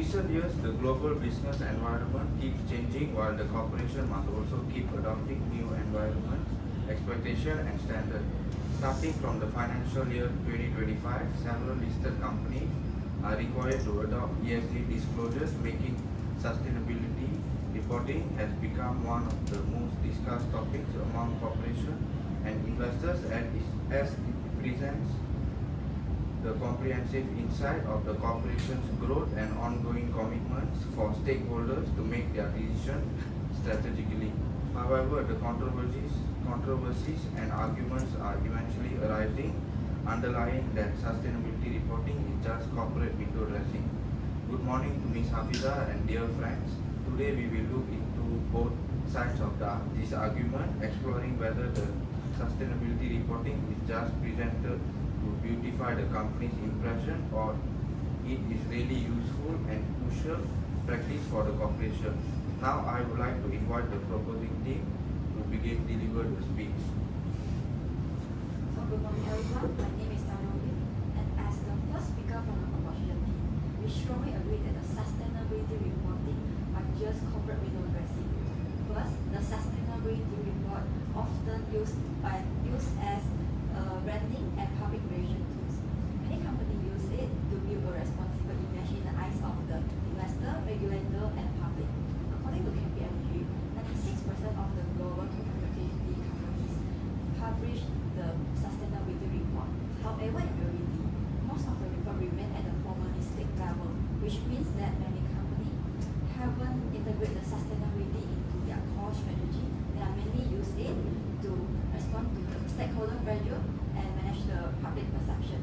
recent years, the global business environment keeps changing while the corporation must also keep adopting new environments, expectation and standards. Starting from the financial year 2025, several listed companies are required to adopt ESG disclosures, making sustainability reporting has become one of the most discussed topics among corporations and investors as it presents the comprehensive insight of the corporation's growth and ongoing commitments for stakeholders to make their decisions strategically. However, the controversies and arguments are eventually arising, underlying that sustainability reporting is just corporate window dressing. Good morning to Ms. Hafiza and dear friends. Today we will look into both sides of this argument, exploring whether the sustainability reporting is just presented to beautify the company's impression or it is really useful and crucial practice for the corporation. Now I would like to invite the proposing team to begin deliver the speech. So good morning everyone, my name is Kannmanie, and as the first speaker from the proportion team, we strongly agree that the sustainability reporting are just corporate window dressing. First, the sustainability report often used as branding and public relations tools. Many companies use it to build a responsible image in the eyes of the investor, regulator, and public. According to KPMG, 96% of the global 250 companies publish the sustainability report. However, in reality, most of the report remain at the formalistic level, which means that many companies haven't integrated the sustainability into their core strategy. They are mainly use it to respond to the stakeholder pressure and manage the public perception.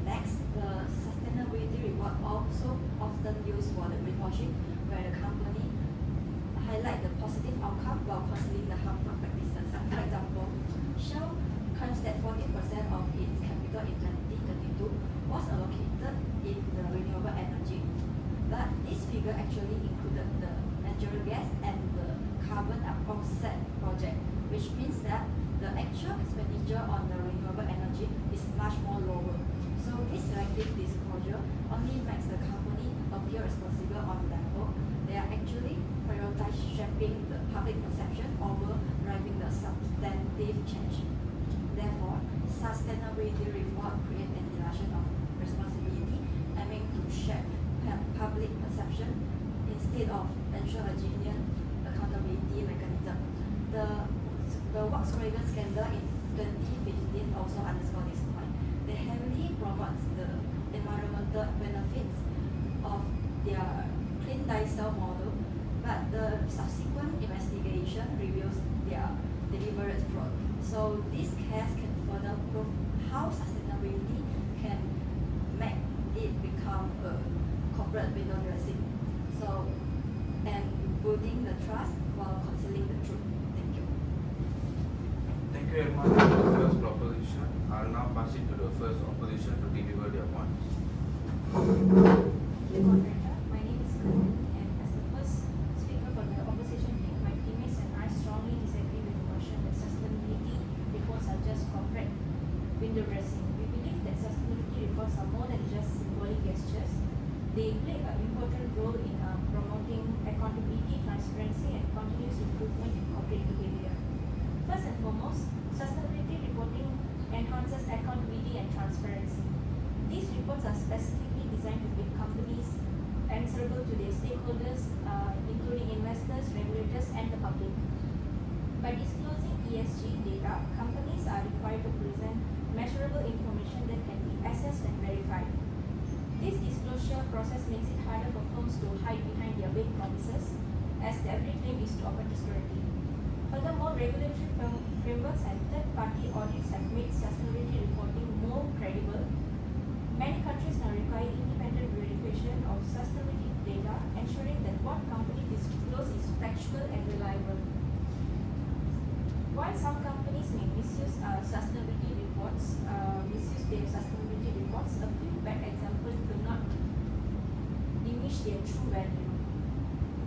Next, the sustainability report also often used for the greenwashing, where the company highlight the positive outcome while concealing the harmful practices. For example, Shell claims that 40% of its capital in 2022 was allocated in the renewable energy. But this figure actually included the natural gas and the carbon offset project, which means that the actual expenditure on the renewable energy is much more lower. So this selective disclosure only makes the company appear responsible on level. They are actually prioritize shaping the public perception over driving the substantive change. Therefore, sustainability report create an illusion of responsibility aiming to shape public perception instead of ensure a genuine accountability mechanism. The Volkswagen scandal in 2015 also underscored this point. They heavily promote the environmental benefits of their clean diesel model, but the subsequent investigation reveals their deliberate fraud. So this case can further prove how sustainability can make it become a corporate window dressing. So, and building the trust while concealing the truth. Thank you. Thank you very much for the first proposition. I will now pass it to the first opposition to deliver their points. Moderator, my name is Kannmanie, and as the first speaker for the opposition team, my teammates and I strongly disagree with the notion that sustainability reports are just corporate window dressing. We believe that sustainability reports are more than just symbolic gestures. They play an important role in promoting accountability, transparency, and continuous improvement in corporate behavior. First and foremost, sustainability reporting enhances accountability and transparency. These reports are specifically designed to make companies answerable to their stakeholders, including investors, regulators, and the public. By disclosing ESG data, companies are required to present measurable information that can be assessed and verified. This disclosure process makes it harder for firms to hide behind their vague promises, as every claim is to open to scrutiny. Furthermore, regulatory frameworks and third-party audits have made sustainability reporting more credible. Many countries now require independent verification of sustainability data, ensuring that what company discloses is factual and reliable. While some companies may misuse their sustainability reports, a few bad examples do not diminish their true value.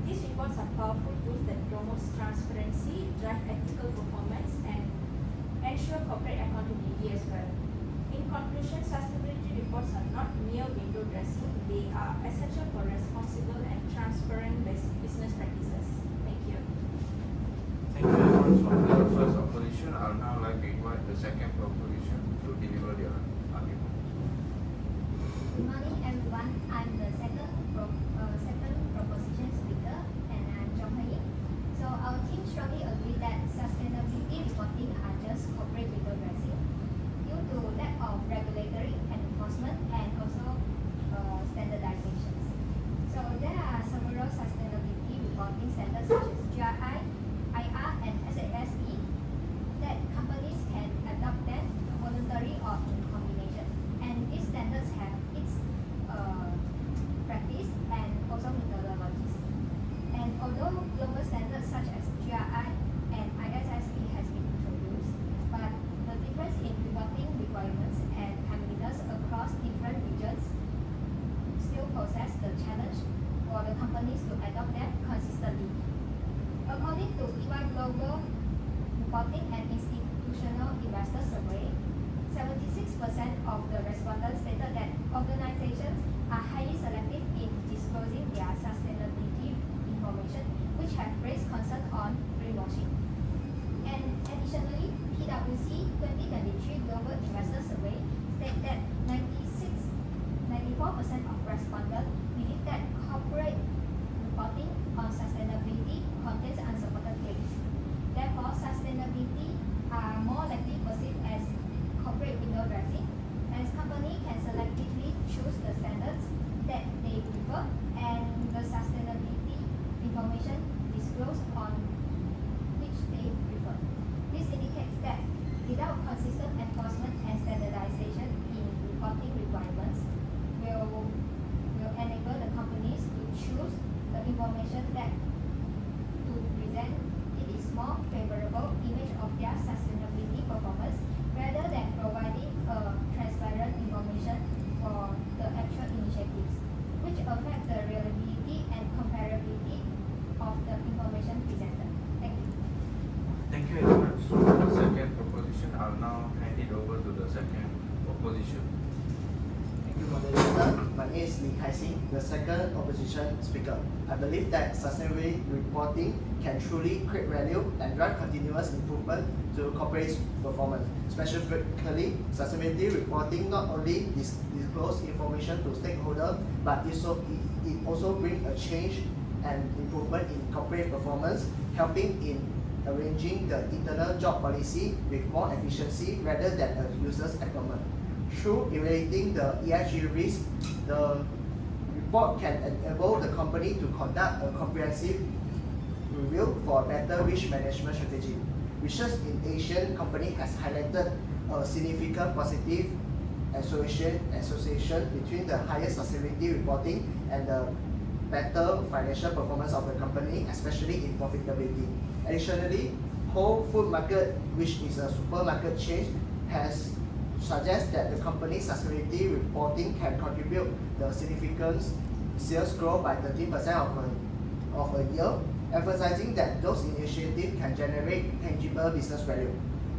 These reports are powerful tools that promote transparency, drive ethical performance, and ensure corporate accountability as well. In conclusion, sustainability reports are not mere window dressing, they are essential for responsible and transparent business practices. Thank you. Thank you very much for the first opposition. I would now like to invite the second proposition to deliver their argument. Good morning, everyone. I'm the second proposition speaker, and I'm Choong Hui Yin. So our team strongly agree that sustainability reporting are just corporate window dressing due to lack of regulatory enforcement and also standardizations. So there are several sustainability reporting standards such as GRI, IR, and SASB that companies can adopt them voluntarily or in combination. And these standards have its practice and also methodologies. And although global standards such as GRI and ISSB has been introduced, but the difference in reporting requirements and timeliness across different regions still poses the challenge for the companies to adopt them consistently. According to EY Global Reporting and Institutional Investor Survey, 76% of the respondents stated that organizations are highly selective in disclosing their sustainability information, which have raised concern on greenwashing. And additionally, PwC 2023 Global Investor Survey stated that 94% of respondents believe that corporate reporting on sustainability contains unsupported claims. Therefore, sustainability are more likely perceived as corporate window dressing, as companies can selectively choose the standards that they prefer and the sustainability information disclosed on which they prefer. This indicates that without consistent enforcement and standardization in reporting requirements, will enable the companies to choose the information that to present it is more favorable image of their sustainability performance rather than providing transparent information for the actual initiatives, which affect the reliability and comparability of the information presented. Thank you. Thank you very much for the second proposition. I'll now hand it over to the second opposition. Thank you, moderator. My name is Xing, the second opposition speaker. I believe that sustainability reporting can truly create value and drive continuous improvement to corporate performance. Specifically, sustainability reporting not only disclose information to stakeholders, but it also brings a change and improvement in corporate performance, helping in arranging the internal job policy with more efficiency rather than a user's employment. Through evaluating the ESG risk, the report can enable the company to conduct a comprehensive review for better risk management strategy. Research in Asian company has highlighted a significant positive association between the higher sustainability reporting and the better financial performance of the company, especially in profitability. Additionally, Whole Food Market, which is a supermarket chain, has suggests that the company's sustainability reporting can contribute the significant sales growth by 13% of a year, emphasizing that those initiatives can generate tangible business value.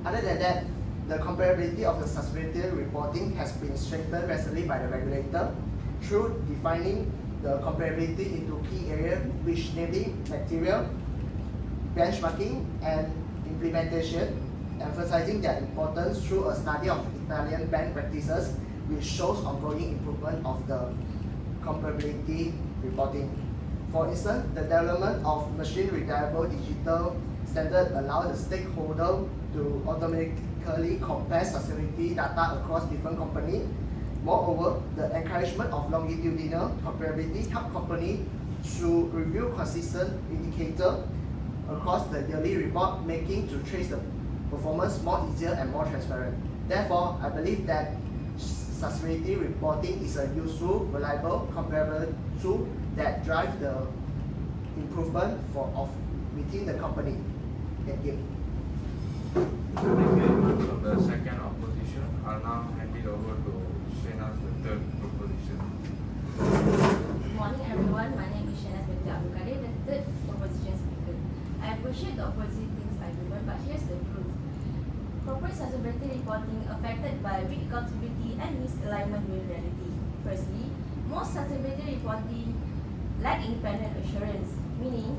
Other than that, the comparability of the sustainability reporting has been strengthened recently by the regulator through defining the comparability into key areas, which namely material, benchmarking, and implementation, emphasizing their importance through a study of Italian bank practices, which shows ongoing improvement of the comparability reporting. For instance, the development of machine-readable digital standard allows the stakeholder to automatically compare sustainability data across different companies. Moreover, the encouragement of longitudinal comparability helps companies to review consistent indicators across the yearly report, making to trace the performance more easier and more transparent. Therefore, I believe that sustainability reporting is a useful, reliable, comparable tool that drives the improvement within the company. Thank you. Thank you very much for the second opposition. I'll now hand it over to Shehnaz, the third proposition. Good morning, everyone. My name is Shehnaz binti Abdul, the third opposition speaker. I appreciate the oppositing argument, but here's the truth. Corporate sustainability reporting affected by weak accountability and misalignment with reality. Firstly, Most sustainability reporting lack independent assurance, meaning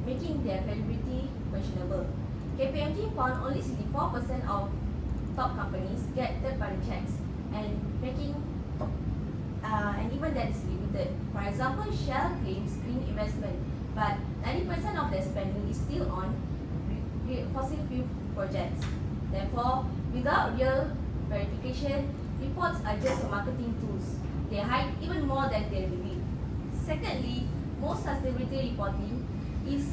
making their credibility questionable. KPMG found only 64% of top companies get third-party checks, and even that is limited. For example, Shell claims green investment, but 90% of their spending is still on fossil fuel projects. Therefore, without real verification, reports are just marketing tools. They hide even more than they reveal. Secondly, most sustainability reporting is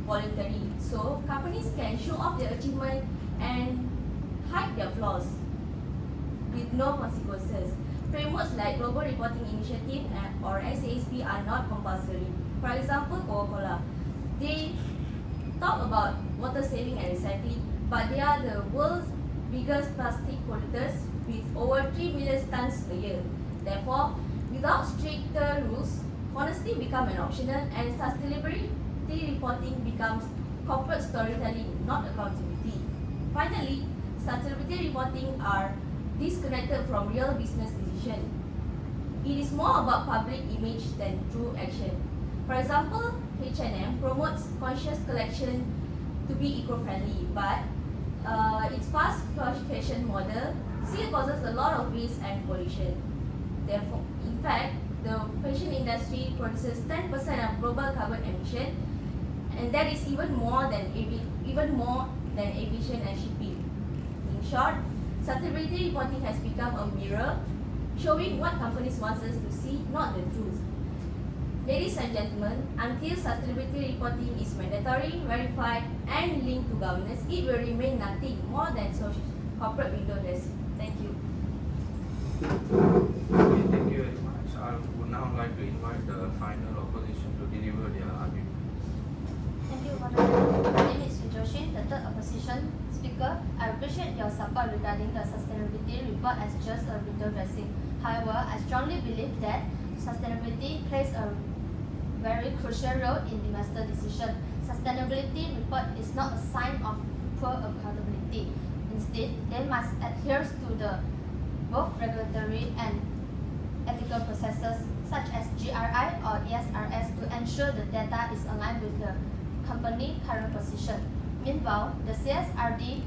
voluntary, so companies can show off their achievement and hide their flaws with no consequences. Frameworks like Global Reporting Initiative or SASP are not compulsory. For example, Coca-Cola, they talk about water saving and recycling, but they are the world's biggest plastic polluters with over 3 million tons a year. Therefore, without stricter rules, honesty becomes an optional, and sustainability reporting becomes corporate storytelling, not accountability. Finally, sustainability reporting are disconnected from real business decision. It is more about public image than true action. For example, H&M promotes conscious collection to be eco-friendly, but its fast fashion model still causes a lot of waste and pollution. Therefore, in fact, the fashion industry produces 10% of global carbon emission, and that is even more than aviation and shipping. In short, sustainability reporting has become a mirror showing what companies want us to see, not the truth. Ladies and gentlemen, until sustainability reporting is mandatory, verified, and linked to governance, it will remain nothing more than corporate window dressing. Thank you. Okay, thank you very much. I would now like to invite the final opposition to deliver their argument. Thank you, Honorable. My name is Ooi Jou Shin, the third opposition speaker. I appreciate your support regarding the sustainability report as just a window dressing. However, I strongly believe that sustainability plays a very crucial role in investor decision. Sustainability report is not a sign of poor accountability. Instead, they must adhere to the both regulatory and ethical processes such as GRI or ESRS to ensure the data is aligned with the company current position. Meanwhile, the CSRD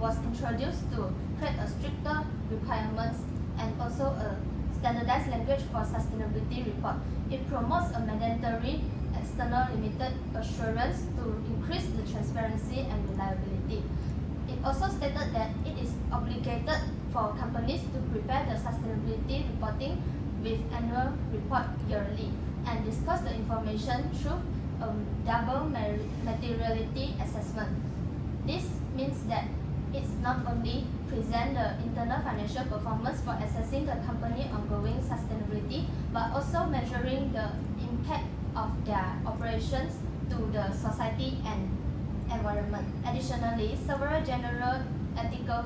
was introduced to create a stricter requirements and also a standardized language for sustainability report. It promotes a mandatory external limited assurance to increase the transparency and reliability. It also stated that it is obligated for companies to prepare the sustainability reporting with annual report yearly and discuss the information through double materiality assessment. This means that it's not only present the internal financial performance for assessing the company ongoing sustainability, but also measuring the impact of their operations to the society and environment. Additionally, several general ethical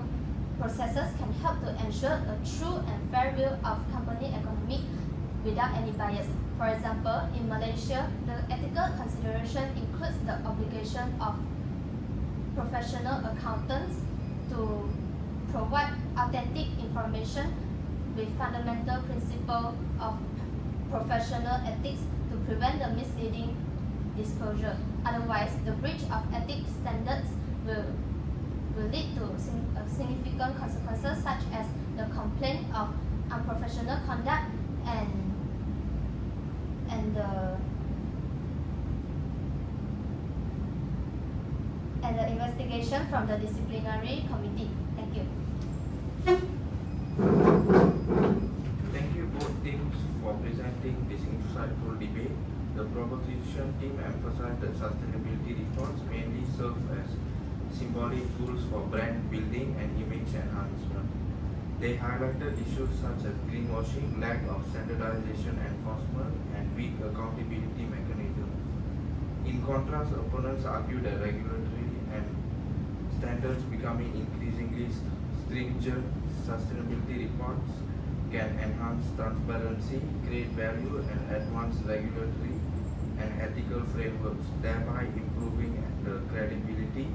processes can help to ensure a true and fair view of company economy without any bias. For example, in Malaysia, the ethical consideration includes the obligation of professional accountants to provide authentic information with fundamental principle of professional ethics to prevent the misleading disclosure. Otherwise, the breach of ethics standards will lead to significant consequences such as the complaint of unprofessional conduct and the investigation from the disciplinary committee. Thank you. Thank you both teams for presenting this insightful debate. The proposition team emphasized that sustainability reports mainly serve as symbolic tools for brand building and image enhancement. They highlighted issues such as greenwashing, lack of standardization enforcement, and weak accountability mechanisms. In contrast, opponents argue that regulatory and standards becoming increasingly stringent, sustainability reports can enhance transparency, create value, and advance regulatory and ethical frameworks, thereby improving the credibility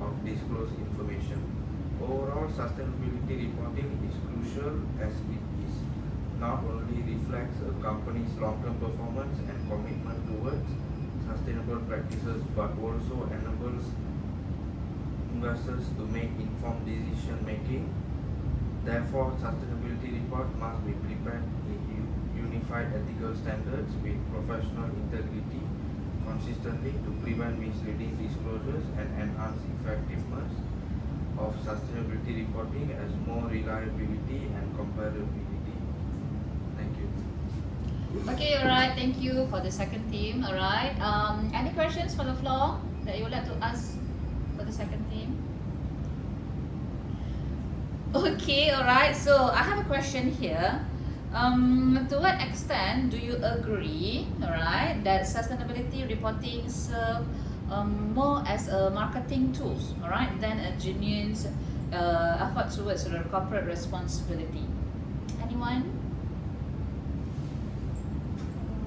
of disclosed information. Overall, sustainability reporting is crucial as it is not only reflects a company's long-term performance and commitment towards sustainable practices but also enables investors to make informed decision making. Therefore, sustainability report must be prepared in unified ethical standards with professional integrity consistently to prevent misleading disclosures and enhance effectiveness of sustainability reporting as more reliability and comparability. Thank you. Okay, alright, thank you for the second theme. Alright, any questions for the floor that you would like to ask for the second theme? Okay, alright, so I have a question here. To what extent do you agree, alright, that sustainability reporting serve more as a marketing tools, alright, than a genuine effort towards corporate responsibility? Anyone?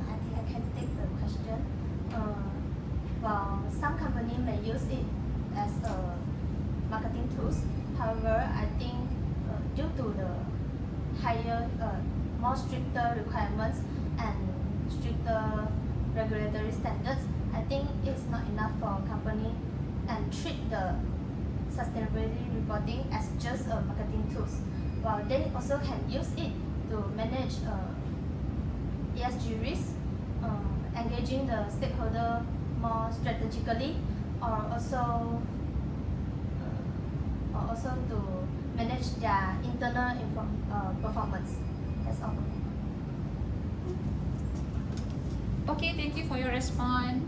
I think I can take the question. Well, some company may use it as a marketing tools. However, I think due to the higher, more stricter requirements and stricter regulatory standards, I think it's not enough for a company and treat the sustainability reporting as just a marketing tools. While they also can use it to manage ESG risk, engaging the stakeholder more strategically, or also to manage their internal performance. That's all. Okay, thank you for your response.